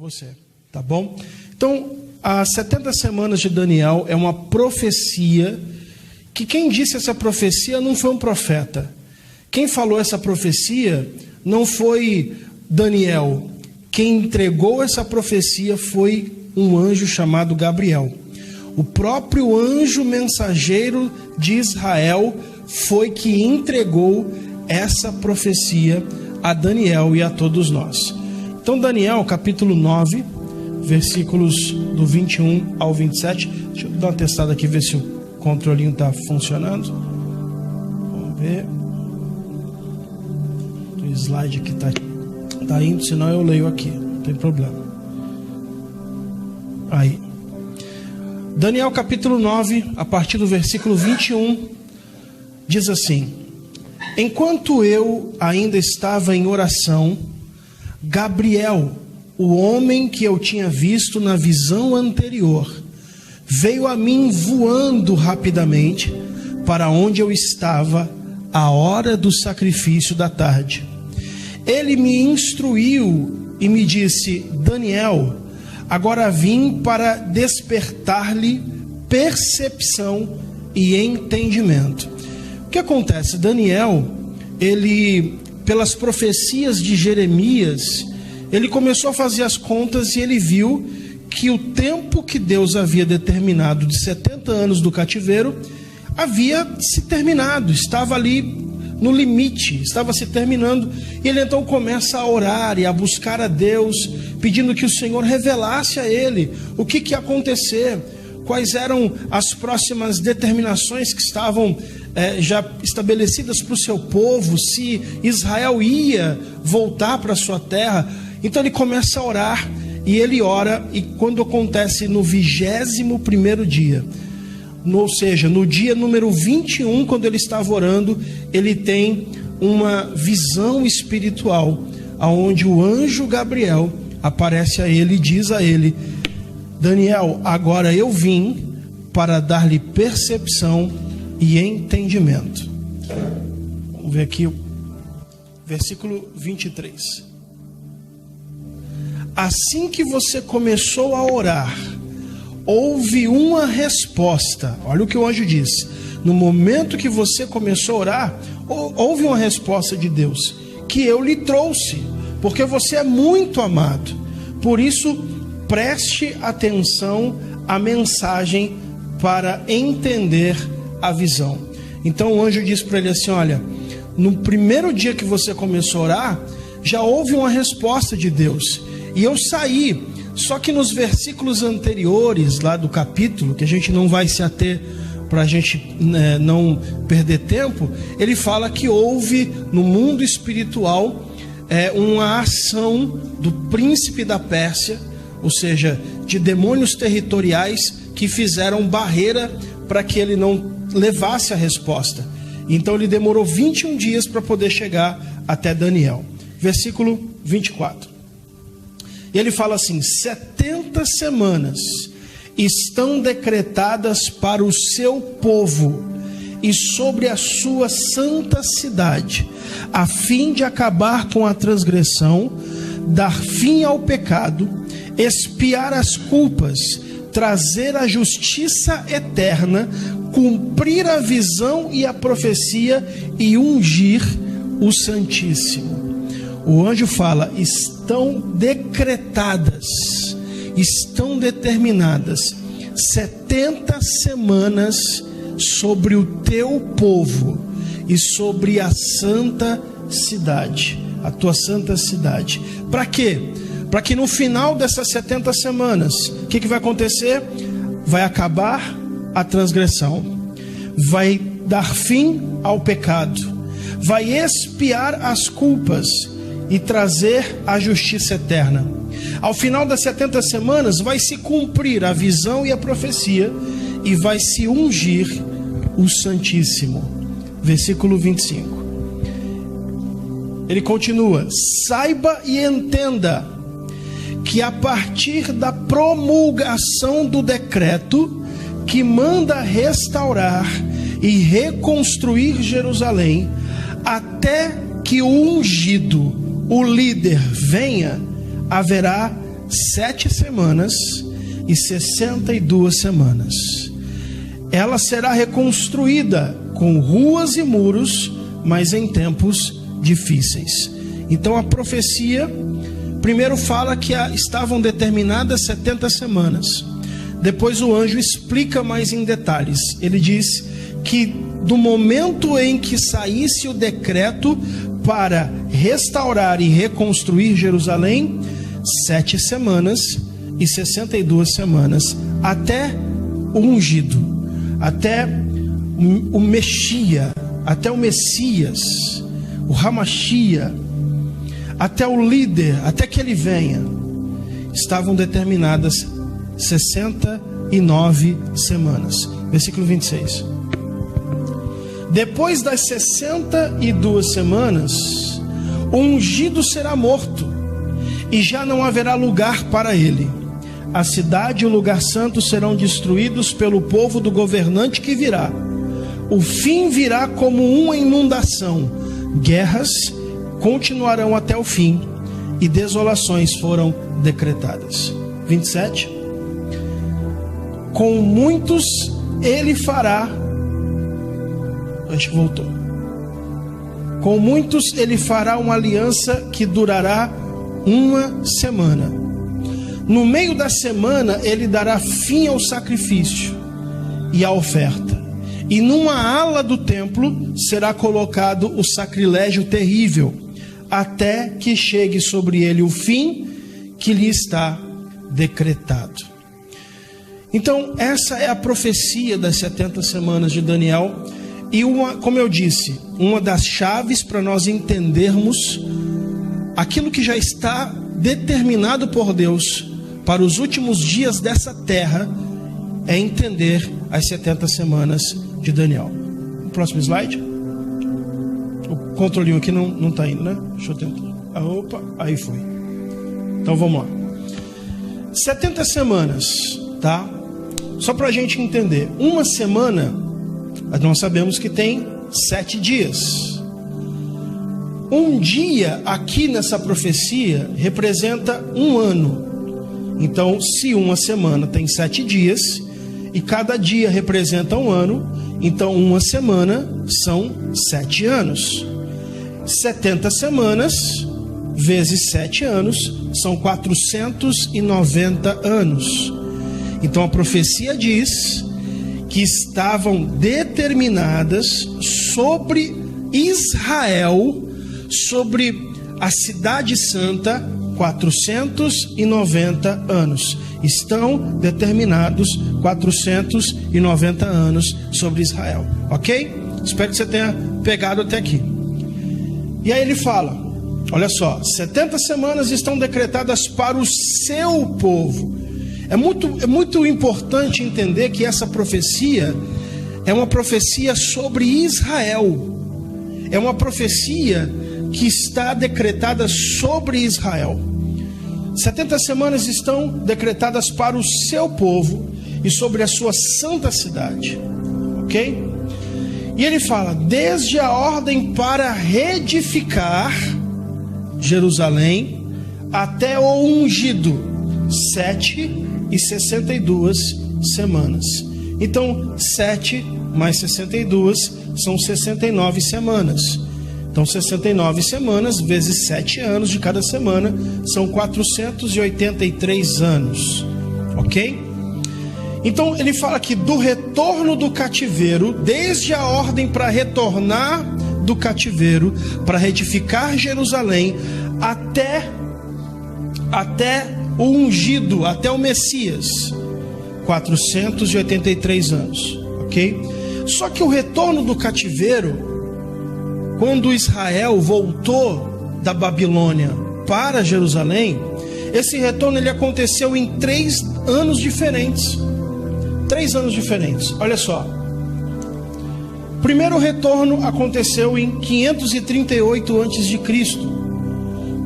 você, tá bom? Então, as 70 semanas de Daniel é uma profecia, que quem disse essa profecia não foi um profeta. Quem falou essa profecia não foi Daniel. Quem entregou essa profecia foi um anjo chamado Gabriel. O próprio anjo mensageiro de Israel foi que entregou essa profecia a Daniel e a todos nós. Então, Daniel, capítulo 9, versículos do 21 ao 27. Deixa eu dar uma testada aqui, ver se o controlinho está funcionando. Vamos ver. O slide aqui está indo, senão eu leio aqui, não tem problema. Aí. Daniel capítulo 9, a partir do versículo 21, diz assim: enquanto eu ainda estava em oração, Gabriel, o homem que eu tinha visto na visão anterior, veio a mim voando rapidamente para onde eu estava à hora do sacrifício da tarde. Ele me instruiu e me disse: Daniel, agora vim para despertar-lhe percepção e entendimento. O que acontece? Daniel, ele, pelas profecias de Jeremias, ele começou a fazer as contas e ele viu que o tempo que Deus havia determinado de 70 anos do cativeiro havia se terminado, estava ali no limite, estava se terminando. E ele então começa a orar e a buscar a Deus, pedindo que o Senhor revelasse a ele o que ia acontecer, quais eram as próximas determinações que estavam já estabelecidas para o seu povo, se Israel ia voltar para a sua terra. Então ele começa a orar, e ele ora, e quando acontece no 21º dia, ou seja, no dia número 21, quando ele estava orando, ele tem uma visão espiritual, onde o anjo Gabriel aparece a ele e diz a ele: Daniel, agora eu vim para dar-lhe percepção e entendimento. Vamos ver aqui o versículo 23. Assim que você começou a orar, houve uma resposta. Olha o que o anjo diz. No momento que você começou a orar, houve uma resposta de Deus, que eu lhe trouxe, porque você é muito amado. Por isso, preste atenção à mensagem para entender a visão. Então o anjo diz para ele assim: olha, no primeiro dia que você começou a orar, já houve uma resposta de Deus, e eu saí. Só que nos versículos anteriores lá do capítulo, que a gente não vai se ater para a gente não perder tempo, ele fala que houve no mundo espiritual uma ação do príncipe da Pérsia, ou seja, de demônios territoriais que fizeram barreira para que ele não levasse a resposta. Então ele demorou 21 dias para poder chegar até Daniel. Versículo 24. E ele fala assim: 70 semanas estão decretadas para o seu povo e sobre a sua santa cidade, a fim de acabar com a transgressão, dar fim ao pecado, expiar as culpas, trazer a justiça eterna, cumprir a visão e a profecia e ungir o Santíssimo. O anjo fala: estão decretadas, estão determinadas 70 semanas sobre o teu povo e sobre a santa cidade, a tua santa cidade. Para quê? Para que no final dessas 70 semanas, o que vai acontecer? Vai acabar a transgressão, vai dar fim ao pecado, vai expiar as culpas e trazer a justiça eterna. Ao final das 70 semanas vai se cumprir a visão e a profecia, e vai se ungir o Santíssimo. Versículo 25. Ele continua: saiba e entenda que a partir da promulgação do decreto que manda restaurar e reconstruir Jerusalém, até que o ungido, o líder, venha, haverá 7 semanas e 62 semanas. Ela será reconstruída com ruas e muros, mas em tempos difíceis. Então a profecia primeiro fala que estavam determinadas 70 semanas. Depois o anjo explica mais em detalhes. Ele diz que do momento em que saísse o decreto para restaurar e reconstruir Jerusalém, 7 semanas e 62 semanas, até o ungido, até o Mexia, até o Messias, o Hamashia, até o líder, até que ele venha, estavam determinadas 69 semanas. Versículo 26. Depois das 62 semanas, o ungido será morto, e já não haverá lugar para ele. A cidade e o lugar santo serão destruídos pelo povo do governante que virá. O fim virá como uma inundação. Guerras continuarão até o fim, e desolações foram decretadas. 27. Com muitos ele fará. A gente voltou. Com muitos ele fará uma aliança que durará uma semana. No meio da semana ele dará fim ao sacrifício e à oferta. E numa ala do templo será colocado o sacrilégio terrível, até que chegue sobre ele o fim que lhe está decretado. Então essa é a profecia das 70 semanas de Daniel. E como eu disse, uma das chaves para nós entendermos aquilo que já está determinado por Deus para os últimos dias dessa terra é entender as 70 semanas de Daniel. O próximo slide. O controlinho aqui não está indo, né? Deixa eu tentar. Opa, aí foi. Então vamos lá. 70 semanas, tá? Só para a gente entender. Uma semana, nós sabemos que tem 7 dias. Um dia aqui nessa profecia representa um ano. Então, se uma semana tem 7 dias e cada dia representa um ano, então uma semana são 7 anos. 70 semanas vezes 7 anos são 490 anos. Então a profecia diz que estavam determinadas sobre Israel, sobre a cidade santa, 490 anos. Estão determinados 490 anos sobre Israel, ok? Espero que você tenha pegado até aqui. E aí ele fala, olha só, 70 semanas estão decretadas para o seu povo. É muito importante entender que essa profecia é uma profecia sobre Israel. É uma profecia que está decretada sobre Israel. 70 semanas estão decretadas para o seu povo e sobre a sua santa cidade. Ok? E ele fala, desde a ordem para reedificar Jerusalém até o ungido, 7 e 62 semanas. Então 7 mais 62 são 69 semanas. Então 69 semanas vezes 7 anos de cada semana são 483 anos. Ok? Então ele fala aqui do retorno do cativeiro, desde a ordem para retornar do cativeiro, para reedificar Jerusalém, até o ungido, até o Messias, 483 anos, ok? Só que o retorno do cativeiro, quando Israel voltou da Babilônia para Jerusalém, esse retorno ele aconteceu em 3 anos diferentes. 3 anos diferentes, olha só. O primeiro retorno aconteceu em 538 a.C.,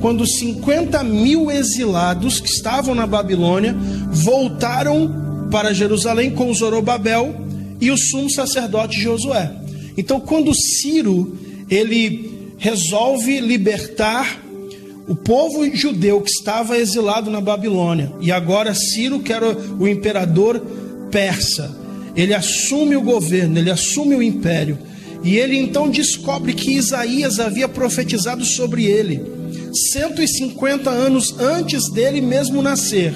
quando 50 mil exilados que estavam na Babilônia voltaram para Jerusalém com Zorobabel e o sumo sacerdote Josué. Então, quando Ciro ele resolve libertar o povo judeu que estava exilado na Babilônia, e agora Ciro, que era o imperador persa, ele assume o governo, ele assume o império, e ele então descobre que Isaías havia profetizado sobre ele 150 anos antes dele mesmo nascer.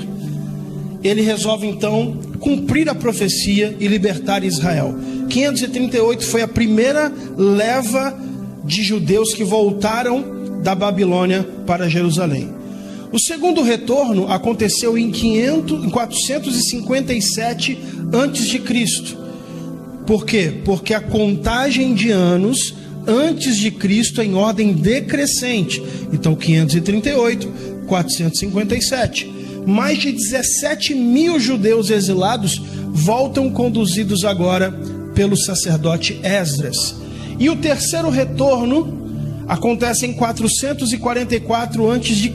Ele resolve então cumprir a profecia e libertar Israel. 538 foi a primeira leva de judeus que voltaram da Babilônia para Jerusalém. O segundo retorno aconteceu em 457 a.C. Por quê? Porque a contagem de anos antes de Cristo é em ordem decrescente. Então 538, 457. Mais de 17 mil judeus exilados voltam conduzidos agora pelo sacerdote Esdras. E o terceiro retorno acontece em 444 a.C.,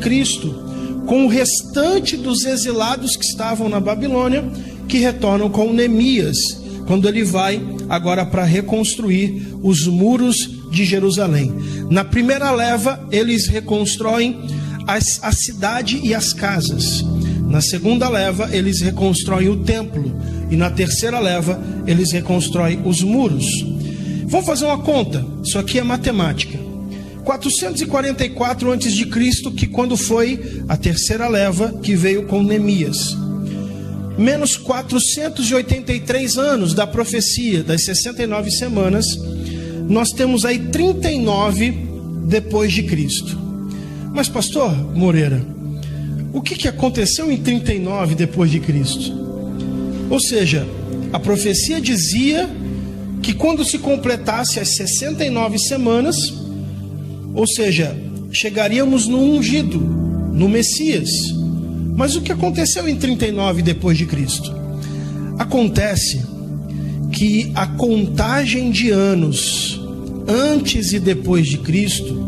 com o restante dos exilados que estavam na Babilônia, que retornam com Neemias, quando ele vai agora para reconstruir os muros de Jerusalém. Na primeira leva, eles reconstroem a cidade e as casas. Na segunda leva, eles reconstroem o templo. E na terceira leva, eles reconstroem os muros. Vamos fazer uma conta. Isso aqui é matemática. 444 a.C., que quando foi a terceira leva que veio com Neemias. Menos 483 anos da profecia, das 69 semanas, nós temos aí 39 depois de Cristo. Mas pastor Moreira, o que aconteceu em 39 depois de Cristo? Ou seja, a profecia dizia que quando se completasse as 69 semanas, ou seja, chegaríamos no ungido, no Messias. Mas o que aconteceu em 39 depois de Cristo? Acontece que a contagem de anos antes e depois de Cristo,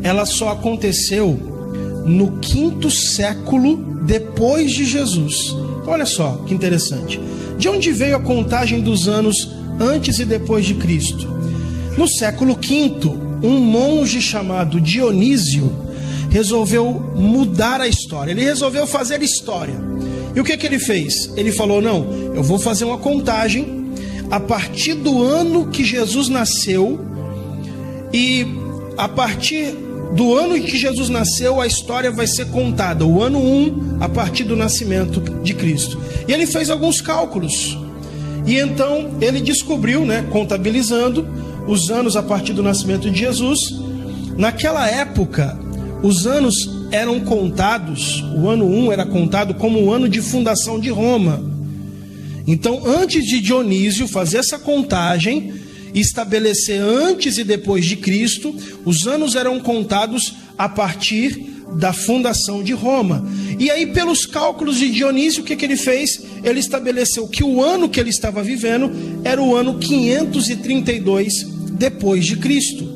ela só aconteceu no 5º século depois de Jesus. Olha só que interessante. De onde veio a contagem dos anos antes e depois de Cristo? No século V, um monge chamado Dionísio resolveu mudar a história. Ele resolveu fazer história. E o que ele fez? Ele falou: não, eu vou fazer uma contagem a partir do ano que Jesus nasceu, e a partir do ano em que Jesus nasceu, a história vai ser contada, o ano 1, a partir do nascimento de Cristo. E ele fez alguns cálculos. E então ele descobriu, contabilizando os anos a partir do nascimento de Jesus. Naquela época, os anos eram contados, o ano 1 era contado como o ano de fundação de Roma. Então, antes de Dionísio fazer essa contagem e estabelecer antes e depois de Cristo, os anos eram contados a partir da fundação de Roma. E aí, pelos cálculos de Dionísio, o que ele fez? Ele estabeleceu que o ano que ele estava vivendo era o ano 532 depois de Cristo.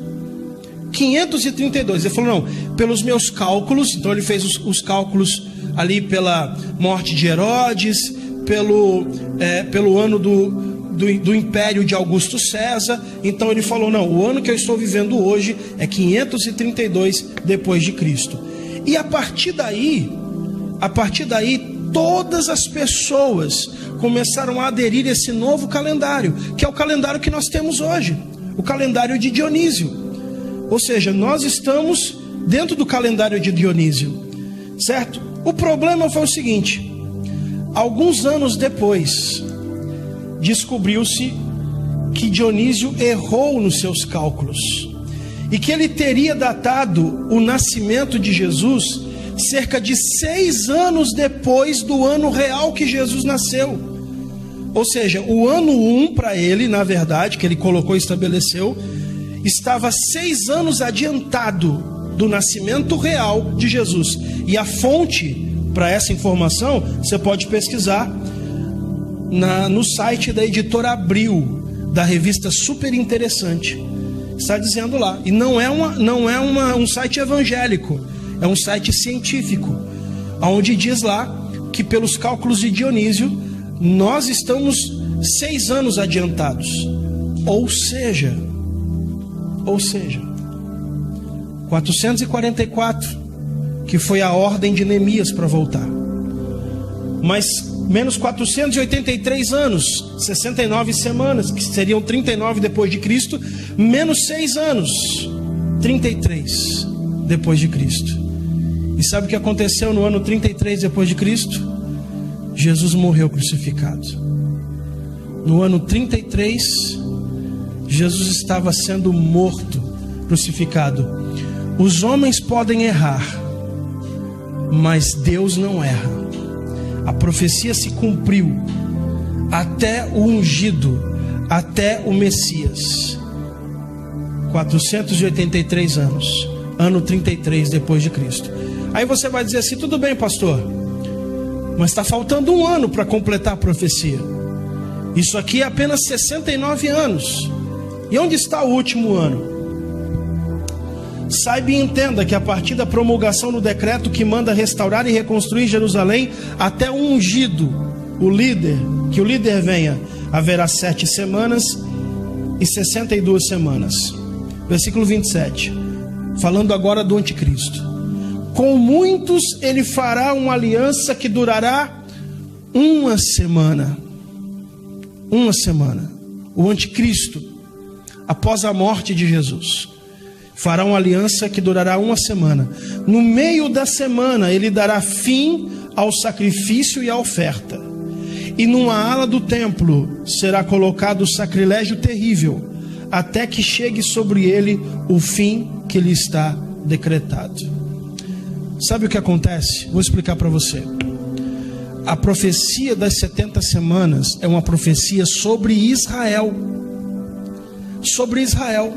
532. Ele falou: não, pelos meus cálculos. Então ele fez os cálculos ali pela morte de Herodes, pelo ano do império de Augusto César. Então ele falou: não, o ano que eu estou vivendo hoje é 532 depois de Cristo. E a partir daí, todas as pessoas começaram a aderir a esse novo calendário, que é o calendário que nós temos hoje, o calendário de Dionísio. Ou seja, nós estamos dentro do calendário de Dionísio, certo? O problema foi o seguinte: alguns anos depois, descobriu-se que Dionísio errou nos seus cálculos, e que ele teria datado o nascimento de Jesus cerca de 6 anos depois do ano real que Jesus nasceu. Ou seja, o ano 1 para ele, na verdade, que ele colocou e estabeleceu, estava 6 anos adiantado do nascimento real de Jesus. E a fonte para essa informação, você pode pesquisar no site da editora Abril, da revista Super Interessante. Está dizendo lá. E não é um site evangélico, é um site científico, onde diz lá que pelos cálculos de Dionísio, nós estamos 6 anos adiantados. Ou seja, 444 que foi a ordem de Neemias para voltar. Mas menos 483 anos, 69 semanas, que seriam 39 depois de Cristo, menos 6 anos, 33 depois de Cristo. E sabe o que aconteceu no ano 33 depois de Cristo? Jesus morreu crucificado. No ano 33, Jesus estava sendo morto, crucificado. Os homens podem errar, mas Deus não erra. A profecia se cumpriu até o ungido, até o Messias. 483 anos, ano 33 depois de Cristo. Aí você vai dizer assim: tudo bem, pastor, mas está faltando um ano para completar a profecia. Isso aqui é apenas 69 anos. E onde está o último ano? Saiba e entenda que a partir da promulgação do decreto que manda restaurar e reconstruir Jerusalém, até o ungido, o líder, que o líder venha, haverá 7 semanas e 62 semanas. Versículo 27, falando agora do anticristo. Com muitos ele fará uma aliança que durará uma semana. Uma semana. O anticristo, após a morte de Jesus, fará uma aliança que durará uma semana. No meio da semana ele dará fim ao sacrifício e à oferta. E numa ala do templo será colocado o sacrilégio terrível, até que chegue sobre ele o fim que lhe está decretado. Sabe o que acontece? Vou explicar para você. A profecia das 70 semanas é uma profecia sobre Israel. Sobre Israel.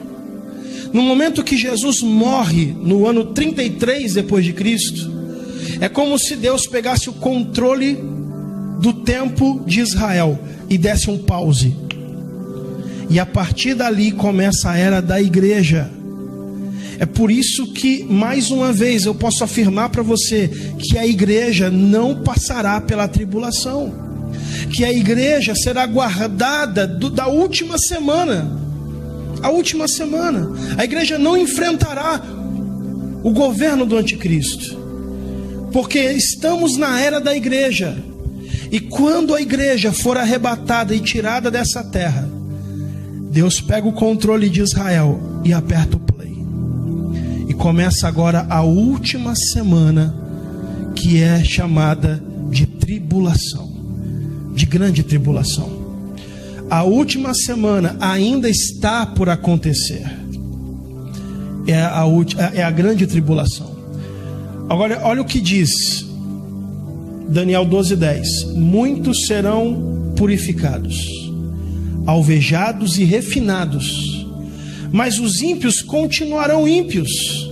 No momento que Jesus morre, no ano 33 depois de Cristo, é como se Deus pegasse o controle do tempo de Israel e desse um pause. E a partir dali começa a era da igreja. É por isso que, mais uma vez, eu posso afirmar para você que a igreja não passará pela tribulação, que a igreja será guardada da última semana. A última semana. A igreja não enfrentará o governo do anticristo, porque estamos na era da igreja. E quando a igreja for arrebatada e tirada dessa terra, Deus pega o controle de Israel e aperta o play. E começa agora a última semana, que é chamada de tribulação, de grande tribulação. A última semana ainda está por acontecer. É a grande tribulação. Agora, olha o que diz Daniel 12:10. Muitos serão purificados, alvejados e refinados, mas os ímpios continuarão ímpios.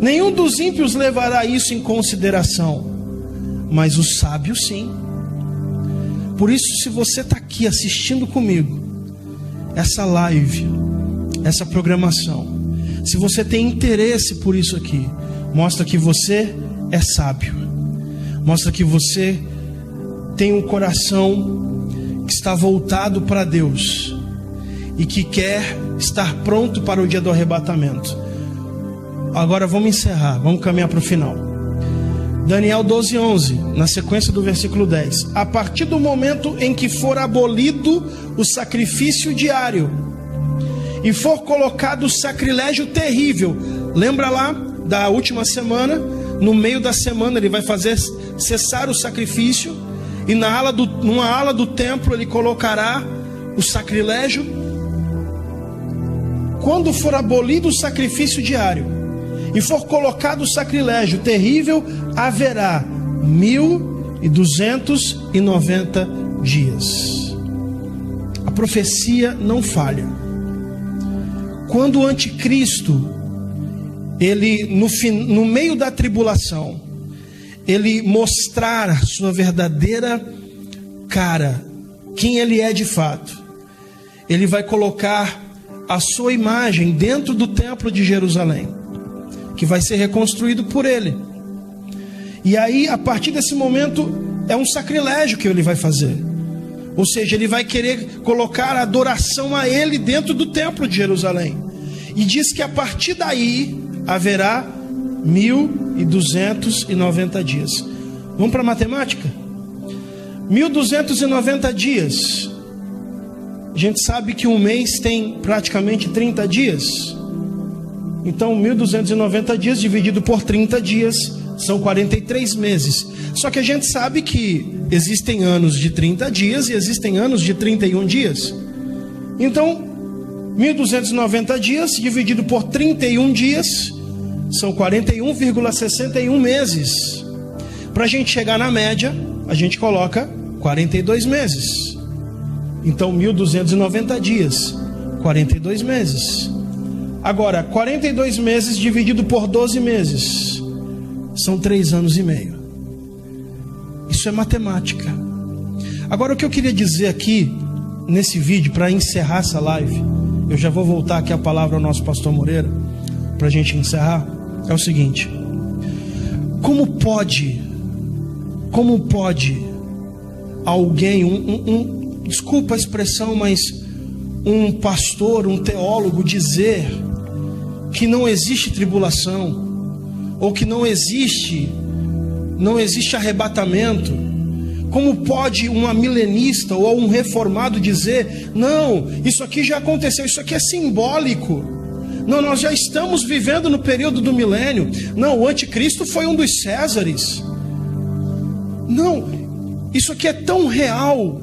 Nenhum dos ímpios levará isso em consideração, mas os sábios sim. Por isso, se você está aqui assistindo comigo essa live, essa programação, se você tem interesse por isso aqui, mostra que você é sábio, mostra que você tem um coração que está voltado para Deus e que quer estar pronto para o dia do arrebatamento. Agora vamos encerrar, vamos caminhar para o final. Daniel 12:11, na sequência do versículo 10. A partir do momento em que for abolido o sacrifício diário e for colocado o sacrilégio terrível, lembra lá da última semana? No meio da semana ele vai fazer cessar o sacrifício, e numa ala do templo ele colocará o sacrilégio. Quando for abolido o sacrifício diário e for colocado o sacrilégio terrível, haverá 1290 dias. A profecia não falha. Quando o anticristo, ele no meio da tribulação, ele mostrar a sua verdadeira cara, quem ele é de fato, ele vai colocar a sua imagem dentro do templo de Jerusalém, que vai ser reconstruído por ele. E aí, a partir desse momento, é um sacrilégio que ele vai fazer. Ou seja, ele vai querer colocar a adoração a ele dentro do templo de Jerusalém. E diz que a partir daí haverá 1290 1.290 dias. Vamos para a matemática? 1.290 dias. A gente sabe que um mês tem praticamente 30 dias. Então 1.290 dias dividido por 30 dias são 43 meses. Só que a gente sabe que existem anos de 30 dias e existem anos de 31 dias. Então 1.290 dias dividido por 31 dias são 41,61 meses. Para a gente chegar na média, a gente coloca 42 meses. Então 1.290 dias, 42 meses. Agora, 42 meses dividido por 12 meses são 3 anos e meio. Isso é matemática. Agora, o que eu queria dizer aqui nesse vídeo, para encerrar essa live, eu já vou voltar aqui a palavra ao nosso pastor Moreira, para a gente encerrar, é o seguinte: como pode alguém, desculpa a expressão, mas um pastor, um teólogo dizer que não existe tribulação, ou que não existe arrebatamento? Como pode uma milenista ou um reformado dizer: não, isso aqui já aconteceu, isso aqui é simbólico? Não, nós já estamos vivendo no período do milênio. Não, o anticristo foi um dos Césares. Não, isso aqui é tão real,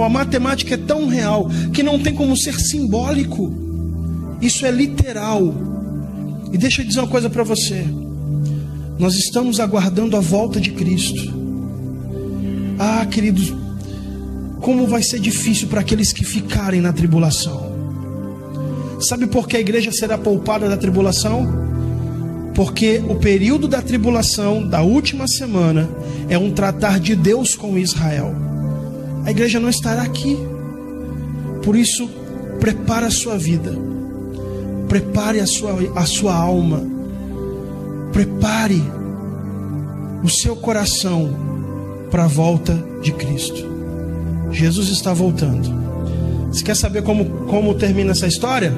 a matemática é tão real, que não tem como ser simbólico. Isso é literal. E deixa eu dizer uma coisa para você: nós estamos aguardando a volta de Cristo. Ah, queridos, como vai ser difícil para aqueles que ficarem na tribulação. Sabe por que a igreja será poupada da tribulação? Porque o período da tribulação, da última semana, é um tratar de Deus com Israel. A igreja não estará aqui. Por isso, prepare a sua vida, prepare a sua alma, prepare o seu coração para a volta de Cristo. Jesus está voltando. Você quer saber como termina essa história?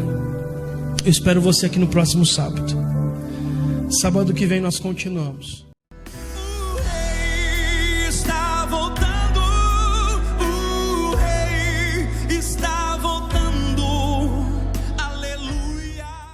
Eu espero você aqui no próximo sábado. Sábado que vem nós continuamos.